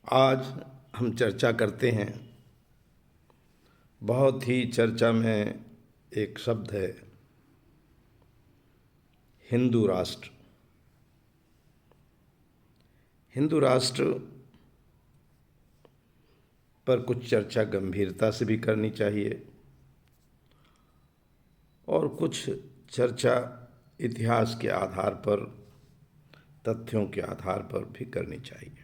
आज हम चर्चा करते हैं, बहुत ही चर्चा में एक शब्द है हिंदू राष्ट्र। हिंदू राष्ट्र पर कुछ चर्चा गंभीरता से भी करनी चाहिए और कुछ चर्चा इतिहास के आधार पर, तथ्यों के आधार पर भी करनी चाहिए।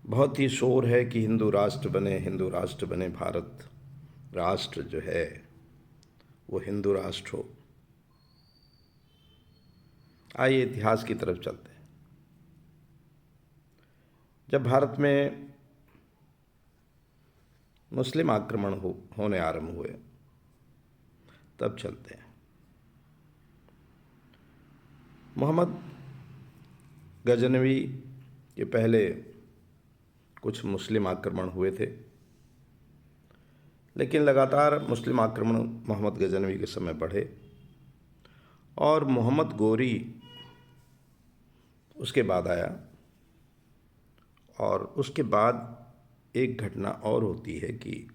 बहुत ही शोर है कि हिंदू राष्ट्र बने, हिंदू राष्ट्र बने, भारत राष्ट्र जो है वो हिंदू राष्ट्र हो। आइए इतिहास की तरफ चलते हैं। जब भारत में मुस्लिम आक्रमण होने आरंभ हुए तब चलते हैं। मोहम्मद गजनवी के पहले कुछ मुस्लिम आक्रमण हुए थे, लेकिन लगातार मुस्लिम आक्रमण मोहम्मद गजनवी के समय बढ़े और मोहम्मद गोरी उसके बाद आया। और उसके बाद एक घटना और होती है कि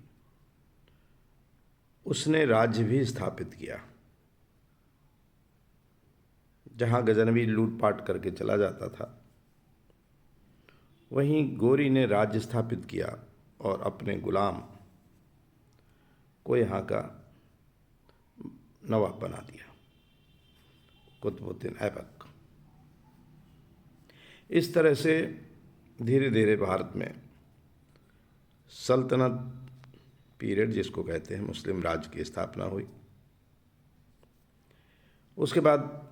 उसने राज्य भी स्थापित किया। जहां गजनवी लूटपाट करके चला जाता था, वहीं गोरी ने राज्य स्थापित किया और अपने गुलाम को यहाँ का नवाब बना दिया, कुतुबुद्दीन ऐबक। इस तरह से धीरे धीरे भारत में सल्तनत पीरियड, जिसको कहते हैं, मुस्लिम राज्य की स्थापना हुई। उसके बाद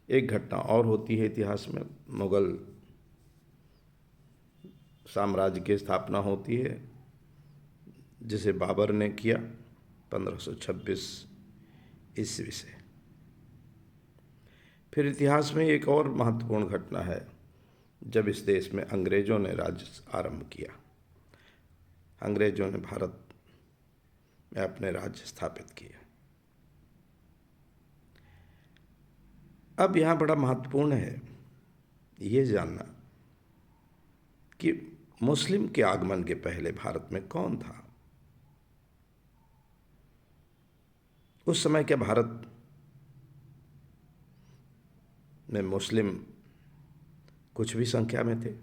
एक घटना और होती है इतिहास में, मुगल साम्राज्य की स्थापना होती है, जिसे बाबर ने किया 1526 ईस्वी से। फिर इतिहास में एक और महत्वपूर्ण घटना है, जब इस देश में अंग्रेजों ने राज्य आरंभ किया। अंग्रेजों ने भारत में अपने राज्य स्थापित किए। अब यहाँ बड़ा महत्वपूर्ण है ये जानना कि मुस्लिम के आगमन के पहले भारत में कौन था। उस समय क्या भारत में मुस्लिम कुछ भी संख्या में थे?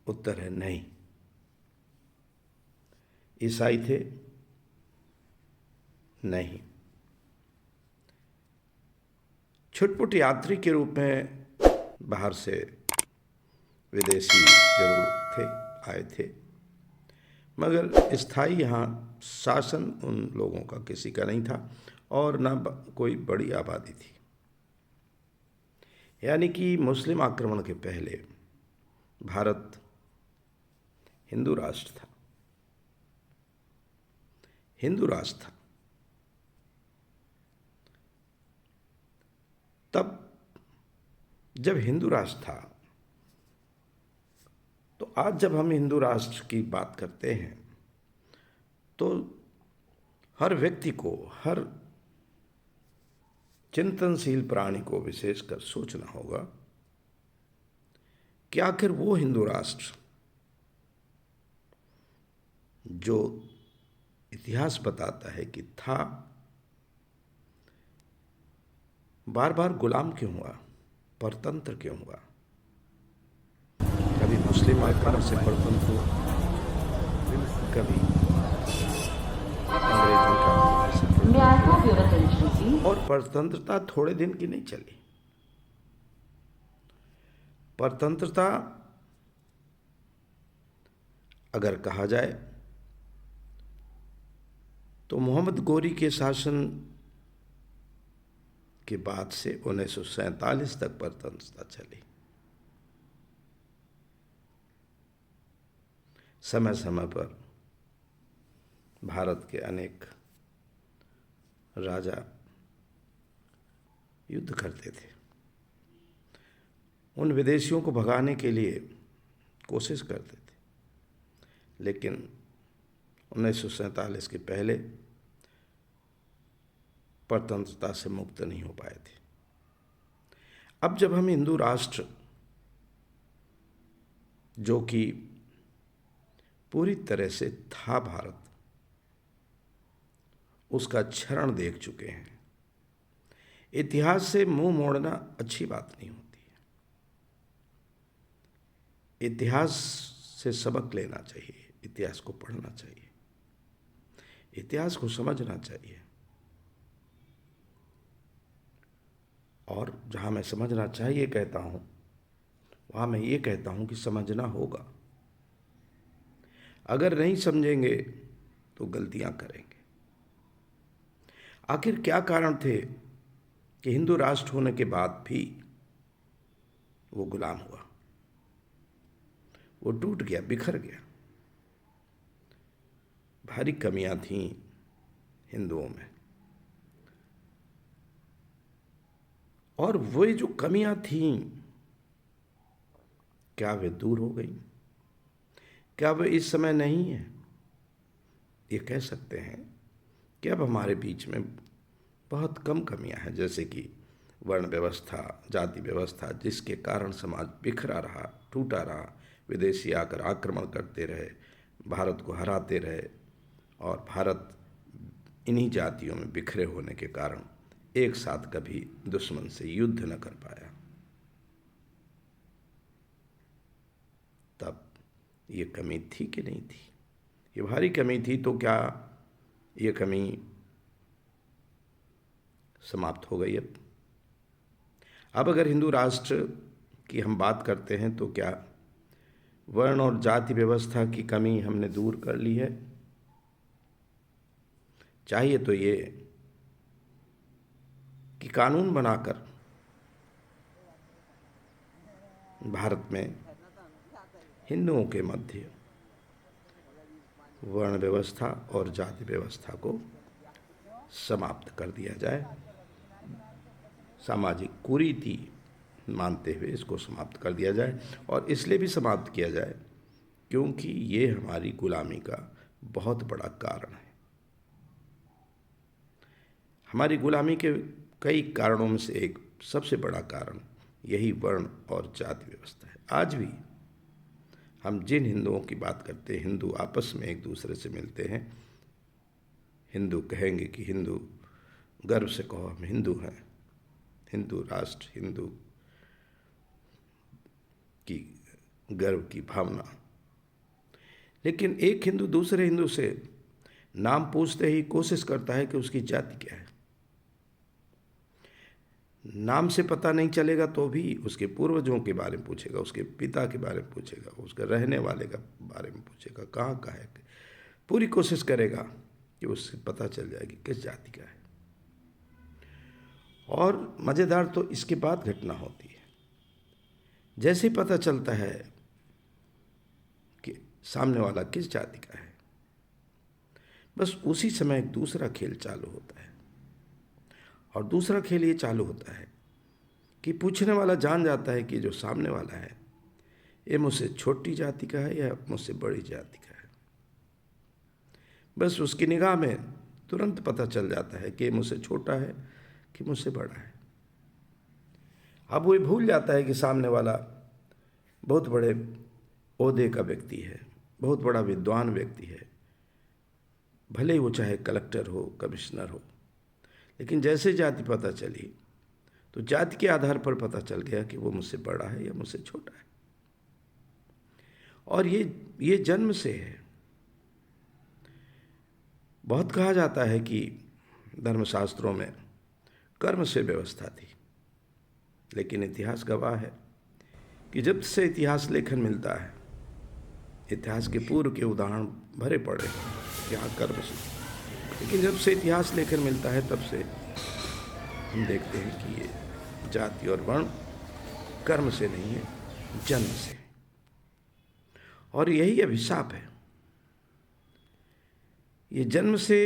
उत्तर है नहीं। ईसाई थे? नहीं। छुटपुट यात्री के रूप में बाहर से विदेशी जरूर थे, आए थे, मगर स्थायी यहाँ शासन उन लोगों का किसी का नहीं था और न कोई बड़ी आबादी थी। यानी कि मुस्लिम आक्रमण के पहले भारत हिंदू राष्ट्र था। हिंदू राष्ट्र था। तब जब हिंदू राष्ट्र था, तो आज जब हम हिंदू राष्ट्र की बात करते हैं तो हर व्यक्ति को, हर चिंतनशील प्राणी को विशेषकर सोचना होगा कि आखिर वो हिंदू राष्ट्र जो इतिहास बताता है कि था, बार बार गुलाम क्यों हुआ, परतंत्र क्यों हुआ? कभी मुस्लिम आक्रमण से परतंत्र हुआ, कभी अंग्रेजों का और परतंत्रता थोड़े दिन की नहीं चली। परतंत्रता अगर कहा जाए तो मोहम्मद गोरी के शासन के बाद से 1947 तक परतंत्रता चली। समय समय पर भारत के अनेक राजा युद्ध करते थे, उन विदेशियों को भगाने के लिए कोशिश करते थे, लेकिन 1947 के पहले परतंत्रता से मुक्त नहीं हो पाए थे। अब जब हम हिंदू राष्ट्र जो कि पूरी तरह से था भारत, उसका क्षरण देख चुके हैं। इतिहास से मुंह मोड़ना अच्छी बात नहीं होती है। इतिहास से सबक लेना चाहिए, इतिहास को पढ़ना चाहिए, इतिहास को समझना चाहिए। और जहाँ मैं समझना चाहिए कहता हूँ, वहाँ मैं ये कहता हूँ कि समझना होगा। अगर नहीं समझेंगे तो गलतियाँ करेंगे। आखिर क्या कारण थे कि हिंदू राष्ट्र होने के बाद भी वो गुलाम हुआ, वो टूट गया, बिखर गया। भारी कमियां थीं हिंदुओं में, और वो जो कमियां थीं, क्या वे दूर हो गई? क्या वे इस समय नहीं है? ये कह सकते हैं कि अब हमारे बीच में बहुत कम कमियां हैं, जैसे कि वर्ण व्यवस्था, जाति व्यवस्था, जिसके कारण समाज बिखरा रहा, टूटा रहा। विदेशी आकर आक्रमण करते रहे, भारत को हराते रहे, और भारत इन्हीं जातियों में बिखरे होने के कारण एक साथ कभी दुश्मन से युद्ध न कर पाया। तब ये कमी थी कि नहीं थी? ये भारी कमी थी। तो क्या ये कमी समाप्त हो गई? अब अगर हिंदू राष्ट्र की हम बात करते हैं तो क्या वर्ण और जाति व्यवस्था की कमी हमने दूर कर ली है? चाहिए तो ये कि कानून बनाकर भारत में हिंदुओं के मध्य वर्ण व्यवस्था और जाति व्यवस्था को समाप्त कर दिया जाए। सामाजिक कुरीति मानते हुए इसको समाप्त कर दिया जाए, और इसलिए भी समाप्त किया जाए क्योंकि ये हमारी गुलामी का बहुत बड़ा कारण है। हमारी गुलामी के कई कारणों में से एक सबसे बड़ा कारण यही वर्ण और जाति व्यवस्था है। आज भी हम जिन हिंदुओं की बात करते हैं, हिंदू आपस में एक दूसरे से मिलते हैं, हिंदू कहेंगे कि हिंदू, गर्व से कहो हम हिंदू हैं, हिंदू राष्ट्र, हिंदू की गर्व की भावना। लेकिन एक हिंदू दूसरे हिंदू से नाम पूछते ही कोशिश करता है कि उसकी जाति क्या है। नाम से पता नहीं चलेगा तो भी उसके पूर्वजों के बारे में पूछेगा, उसके पिता के बारे में पूछेगा, उसके रहने वाले का बारे में पूछेगा, कहाँ का है। पूरी कोशिश करेगा कि उससे पता चल जाए कि किस जाति का है। और मज़ेदार तो इसके बाद घटना होती है, जैसे ही पता चलता है कि सामने वाला किस जाति का है, बस उसी समय एक दूसरा खेल चालू होता है। और दूसरा खेल ये चालू होता है कि पूछने वाला जान जाता है कि जो सामने वाला है ये मुझसे छोटी जाति का है या मुझसे बड़ी जाति का है। बस उसकी निगाह में तुरंत पता चल जाता है कि ये मुझसे छोटा है कि मुझसे बड़ा है। अब वो भूल जाता है कि सामने वाला बहुत बड़े ओहदे का व्यक्ति है, बहुत बड़ा विद्वान व्यक्ति है, भले ही वो चाहे कलेक्टर हो, कमिश्नर हो। लेकिन जैसे जाति पता चली तो जाति के आधार पर पता चल गया कि वो मुझसे बड़ा है या मुझसे छोटा है। और ये जन्म से है। बहुत कहा जाता है कि धर्मशास्त्रों में कर्म से व्यवस्था थी, लेकिन इतिहास गवाह है कि जब से इतिहास लेखन मिलता है, इतिहास के पूर्व के उदाहरण भरे पड़े यहाँ कर्म से, लेकिन जब से इतिहास लेखन मिलता है तब से हम देखते हैं कि ये जाति और वर्ण कर्म से नहीं है, जन्म से। और यही अभिशाप है। ये जन्म से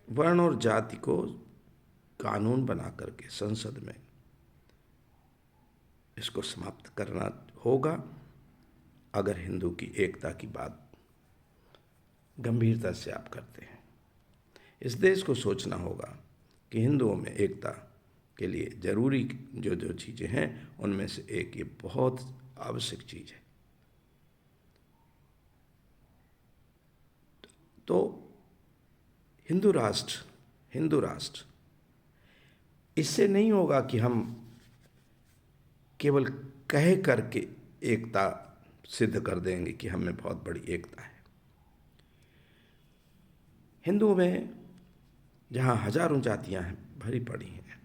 वर्ण और जाति को कानून बना करके संसद में इसको समाप्त करना होगा, अगर हिंदू की एकता की बात गंभीरता से आप करते हैं। इस देश को सोचना होगा कि हिंदुओं में एकता के लिए जरूरी जो जो चीज़ें हैं उनमें से एक ये बहुत आवश्यक चीज़ है। तो हिंदू राष्ट्र इससे नहीं होगा कि हम केवल कह करके एकता सिद्ध कर देंगे कि हम में बहुत बड़ी एकता है। हिंदुओं में जहाँ हजारों जातियाँ हैं भरी पड़ी हैं,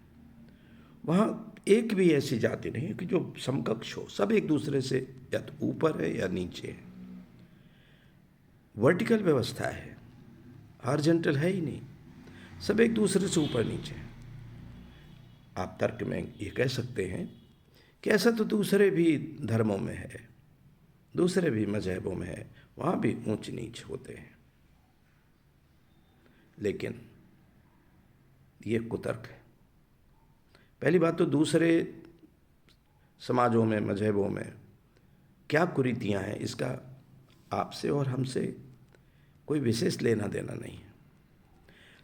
वहाँ एक भी ऐसी जाति नहीं है कि जो समकक्ष हो। सब एक दूसरे से या तो ऊपर है या नीचे है। वर्टिकल व्यवस्था है, हॉरिजॉन्टल है ही नहीं। सब एक दूसरे से ऊपर नीचे है। आप तर्क में ये कह सकते हैं कि ऐसा तो दूसरे भी धर्मों में है, दूसरे भी मजहबों में है, वहाँ भी ऊंच नीच होते हैं। लेकिन ये कुतर्क है। पहली बात तो दूसरे समाजों में, मजहबों में क्या कुरीतियाँ हैं, इसका आपसे और हमसे कोई विशेष लेना देना नहीं है।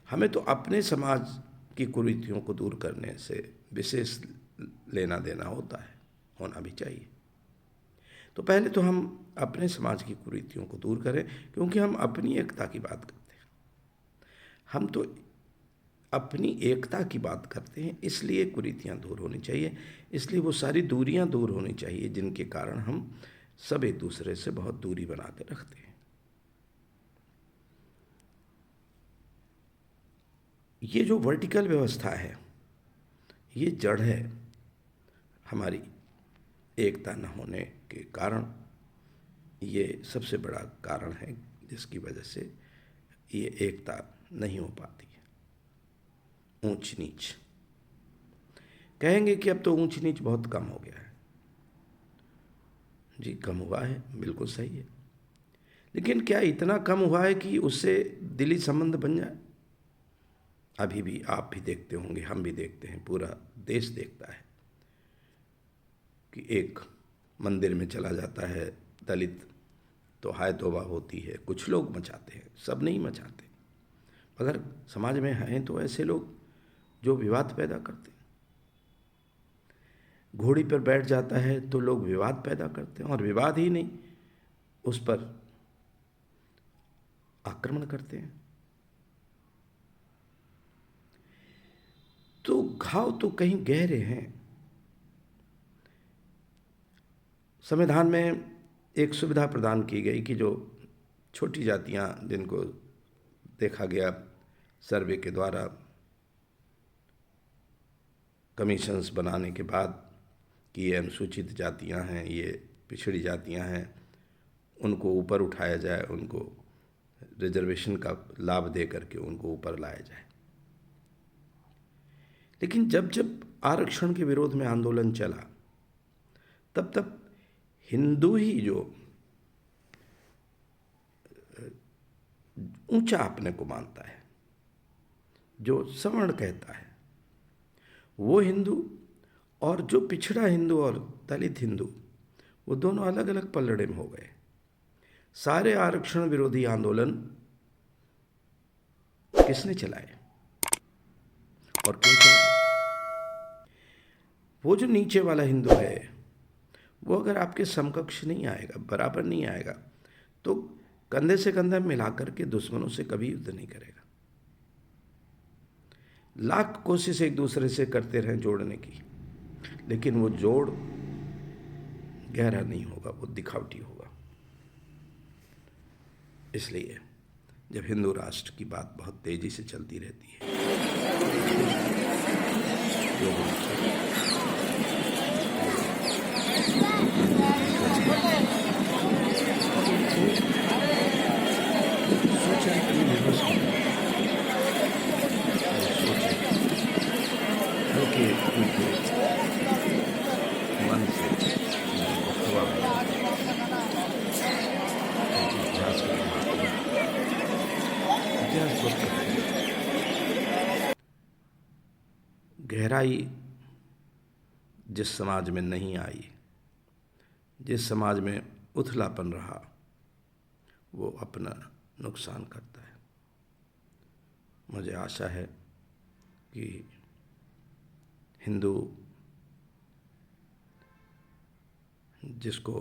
हमें तो अपने समाज की कुरीतियों को दूर करने से विशेष लेना देना होता है, होना भी चाहिए। तो पहले तो हम अपने समाज की कुरीतियों को दूर करें, क्योंकि हम अपनी एकता की बात करते हैं। हम तो अपनी एकता की बात करते हैं, इसलिए कुरीतियाँ दूर होनी चाहिए, इसलिए वो सारी दूरियाँ दूर होनी चाहिए जिनके कारण हम सब एक दूसरे से बहुत दूरी बना के रखते हैं। ये जो वर्टिकल व्यवस्था है, ये जड़ है हमारी एकता न होने के कारण। ये सबसे बड़ा कारण है जिसकी वजह से ये एकता नहीं हो पाती है। ऊंच नीच कहेंगे कि अब तो ऊंच नीच बहुत कम हो गया है। जी, कम हुआ है, बिल्कुल सही है। लेकिन क्या इतना कम हुआ है कि उससे दिली संबंध बन जाए? अभी भी आप भी देखते होंगे, हम भी देखते हैं, पूरा देश देखता है कि एक मंदिर में चला जाता है दलित तो हाय तौबा होती है। कुछ लोग मचाते हैं, सब नहीं मचाते, मगर समाज में हैं तो ऐसे लोग जो विवाद पैदा करते हैं। घोड़ी पर बैठ जाता है तो लोग विवाद पैदा करते हैं, और विवाद ही नहीं, उस पर आक्रमण करते हैं। तो घाव तो कहीं गहरे हैं। संविधान में एक सुविधा प्रदान की गई कि जो छोटी जातियां, जिनको देखा गया सर्वे के द्वारा कमीशंस बनाने के बाद कि ये अनुसूचित जातियां हैं, ये पिछड़ी जातियां हैं, उनको ऊपर उठाया जाए, उनको रिजर्वेशन का लाभ दे करके उनको ऊपर लाया जाए। लेकिन जब जब आरक्षण के विरोध में आंदोलन चला, तब तब हिंदू ही जो ऊंचा अपने को मानता है, जो सवर्ण कहता है, वो हिंदू और जो पिछड़ा हिंदू और दलित हिंदू, वो दोनों अलग अलग पलड़े में हो गए। सारे आरक्षण विरोधी आंदोलन किसने चलाए और क्यों चलाए? वो जो नीचे वाला हिंदू है, वो अगर आपके समकक्ष नहीं आएगा, बराबर नहीं आएगा, तो कंधे से कंधा मिलाकर के दुश्मनों से कभी युद्ध नहीं करेगा। लाख कोशिश एक दूसरे से करते रहें जोड़ने की, लेकिन वो जोड़ गहरा नहीं होगा, वो दिखावटी होगा। इसलिए जब हिंदू राष्ट्र की बात बहुत तेजी से चलती रहती है, मन से हवा में इतिहास को इतिहास बहुत गहराई जिस समाज में नहीं आई, जिस समाज में उथलापन रहा, वो अपना नुकसान करता है। मुझे आशा है कि हिंदू जिसको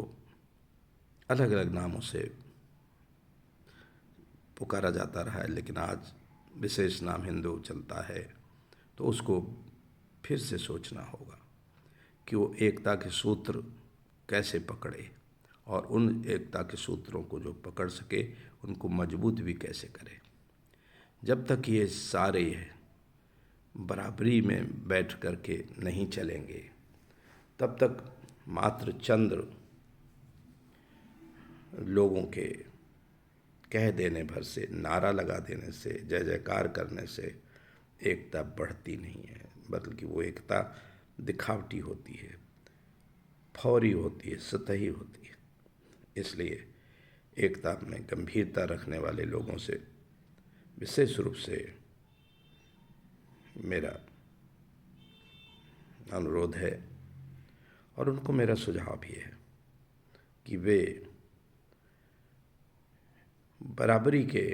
अलग अलग नामों से पुकारा जाता रहा है, लेकिन आज विशेष नाम हिंदू चलता है, तो उसको फिर से सोचना होगा कि वो एकता के सूत्र कैसे पकड़े और उन एकता के सूत्रों को जो पकड़ सके उनको मजबूत भी कैसे करे। जब तक ये सारे बराबरी में बैठ कर के नहीं चलेंगे, तब तक मात्र चंद्र लोगों के कह देने भर से, नारा लगा देने से, जय जयकार करने से एकता बढ़ती नहीं है, बल्कि वो एकता दिखावटी होती है, फौरी होती है, सतही होती है। इसलिए एकता में गंभीरता रखने वाले लोगों से विशेष रूप से मेरा अनुरोध है और उनको मेरा सुझाव भी है कि वे बराबरी के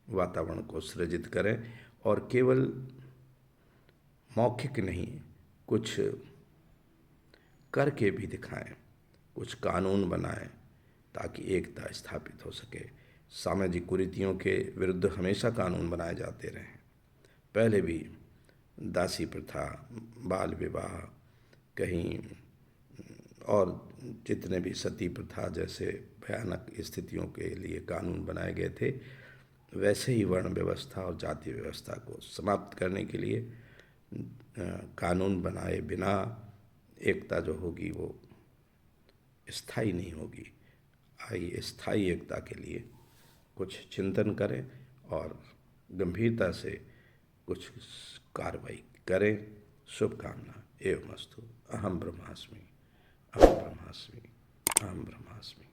वातावरण को सृजित करें और केवल मौखिक नहीं, कुछ करके भी दिखाएं, कुछ कानून बनाएं ताकि एकता स्थापित हो सके। सामाजिक कुरीतियों के विरुद्ध हमेशा कानून बनाए जाते रहे। पहले भी दासी प्रथा, बाल विवाह, कहीं और जितने भी सती प्रथा जैसे भयानक स्थितियों के लिए कानून बनाए गए थे, वैसे ही वर्ण व्यवस्था और जाति व्यवस्था को समाप्त करने के लिए कानून बनाए बिना एकता जो होगी वो स्थायी नहीं होगी। आइए स्थायी एकता के लिए कुछ चिंतन करें और गंभीरता से कुछ कार्रवाई करें। शुभकामना एवं अस्तु। अहम ब्रह्मास्मि, अहम ब्रह्मास्मि, अहम ब्रह्मास्मि।